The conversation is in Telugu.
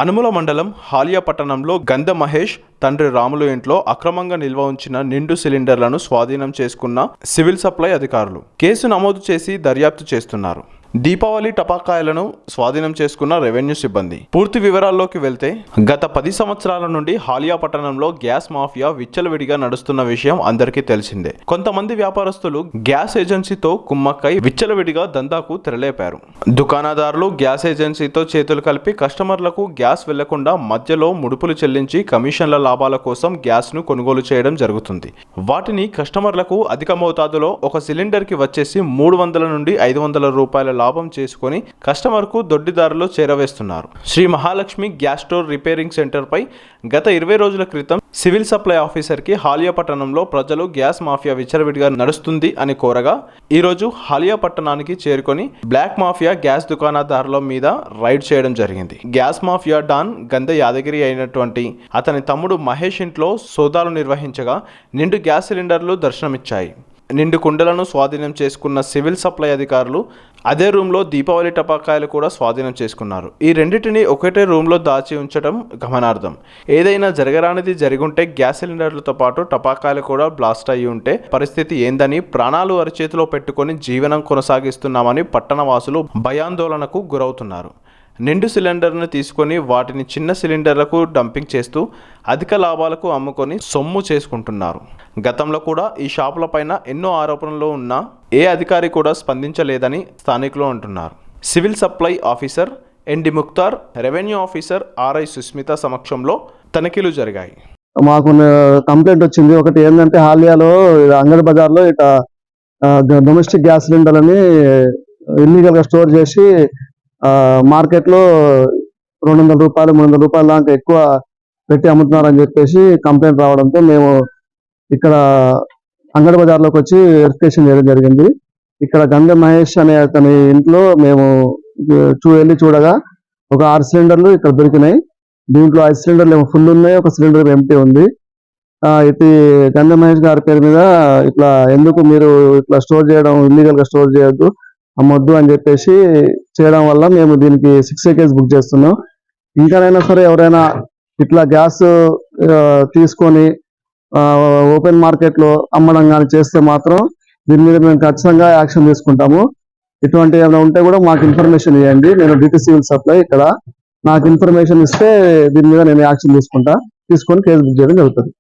అనుముల మండలం హాలియా పట్టణంలో గంధ మహేష్ తండ్రి రాములు ఇంట్లో అక్రమంగా నిల్వ ఉంచిన నిండు సిలిండర్లను స్వాధీనం చేసుకున్న సివిల్ సప్లై అధికారులు కేసు నమోదు చేసి దర్యాప్తు చేస్తున్నారు. దీపావళి టపాకాయలను స్వాధీనం చేసుకున్న రెవెన్యూ సిబ్బంది. పూర్తి వివరాల్లోకి వెళ్తే గత 10 సంవత్సరాల నుండి హాలియా పట్టణంలో గ్యాస్ మాఫియా విచ్చలవిడిగా నడుస్తున్న విషయం అందరికీ తెలిసిందే. కొంతమంది వ్యాపారస్తులు గ్యాస్ ఏజెన్సీతో కుమ్మక్కై విచ్చలవిడిగా దందాకు తెరలేపారు. దుకాణదారులు గ్యాస్ ఏజెన్సీతో చేతులు కలిపి కస్టమర్లకు గ్యాస్ వెళ్లకుండా మధ్యలో ముడుపులు చెల్లించి కమిషన్ల లాభాల కోసం గ్యాస్ ను కొనుగోలు చేయడం జరుగుతుంది. వాటిని కస్టమర్లకు అధిక మోతాదులో ఒక సిలిండర్ కి వచ్చేసి 300 నుండి 500 రూపాయల లాభం చేసుకుని కస్టమర్కు దొడ్డిదారులో చేరవేస్తున్నారు. Shri Mahalakshmi gas store repairing centre పై గత 20 రోజుల క్రితం సివిల్ సప్లై ఆఫీసర్ కి హాలియా పట్టణంలో ప్రజలు గ్యాస్ మాఫియా విచ్చలవిడిగా నడుస్తుంది అని కోరగా ఈరోజు హాలియా పట్టణానికి చేరుకొని బ్లాక్ మాఫియా గ్యాస్ దుకాణదారుల మీద రైడ్ చేయడం జరిగింది. గ్యాస్ మాఫియా డాన్ గంధ యాదగిరి అయినటువంటి అతని తమ్ముడు మహేష్ ఇంట్లో సోదాలు నిర్వహించగా నిండు గ్యాస్ సిలిండర్లు దర్శనమిచ్చాయి. నిండు కుండలను స్వాధీనం చేసుకున్న సివిల్ సప్లై అధికారులు అదే రూమ్లో దీపావళి టపాకాయలు కూడా స్వాధీనం చేసుకున్నారు. ఈ రెండింటిని ఒకటే రూమ్లో దాచి ఉంచడం గమనార్థం. ఏదైనా జరగరానిది జరిగుంటే గ్యాస్ సిలిండర్లతో పాటు టపాకాయలు కూడా బ్లాస్ట్ అయ్యి ఉంటే పరిస్థితి ఏందని ప్రాణాలు అరచేతిలో పెట్టుకొని జీవనం కొనసాగిస్తున్నామని పట్టణవాసులు భయాందోళనకు గురవుతున్నారు. నిండు సిలిండర్ను తీసుకొని వాటిని చిన్న సిలిండర్లకు డంపింగ్ చేస్తూ అధిక లాభాలకు అమ్ముకొని సొమ్ము చేసుకుంటున్నారు. గతంలో కూడా ఈ షాపులపైన ఎన్నో ఆరోపణలు ఉన్నా ఏ అధికారి కూడా స్పందించలేదని స్థానికులు అంటున్నారు. Civil supply officer ND Mukhtar, revenue officer RI Sushmita సమక్షంలో తనిఖీలు జరిగాయి. మాకు కంప్లైంట్ వచ్చింది. ఒకటి ఏంటంటే హాలియాలో అంగడి బజార్లో ఇట డొమెస్టిక్ గ్యాస్ సిలిండర్లని ఇల్లీగల్ గా స్టోర్ చేసి మార్కెట్లో 200 రూపాయలు 300 రూపాయల దాకా ఎక్కువ పెట్టి అమ్ముతున్నారని చెప్పేసి కంప్లైంట్ రావడంతో మేము ఇక్కడ అంగడి బజార్లోకి వచ్చి వెరిఫికేషన్ చేయడం జరిగింది. ఇక్కడ గంధ మహేష్ అనే అతని ఇంట్లో మేము వెళ్ళి చూడగా ఒక 6 సిలిండర్లు ఇక్కడ దొరికినాయి. దీంట్లో 5 సిలిండర్లు ఏమో ఫుల్ ఉన్నాయి, ఒక సిలిండర్ ఎంటీ ఉంది. ఇది గంధ మహేష్ గారి పేరు మీద ఇట్లా ఎందుకు మీరు ఇట్లా స్టోర్ చేయడం, ఇల్లీగల్ గా స్టోర్ చేయొద్దు, అమ్మొద్దు అని చెప్పేసి చేయడం వల్ల మేము దీనికి 6A కేసు బుక్ చేస్తున్నాం. ఇంకానైనా సరే ఎవరైనా ఇట్లా గ్యాస్ తీసుకొని ఓపెన్ మార్కెట్ లో అమ్మడం కానీ చేస్తే మాత్రం దీని మీద మేము ఖచ్చితంగా యాక్షన్ తీసుకుంటాము. ఇటువంటి ఏమైనా ఉంటే కూడా మాకు ఇన్ఫర్మేషన్ ఇవ్వండి. నేను డిటి సివిల్ సప్లై ఇక్కడ, నాకు ఇన్ఫర్మేషన్ ఇస్తే దీని మీద నేను యాక్షన్ తీసుకొని కేసు బుక్ చేయడం జరుగుతుంది.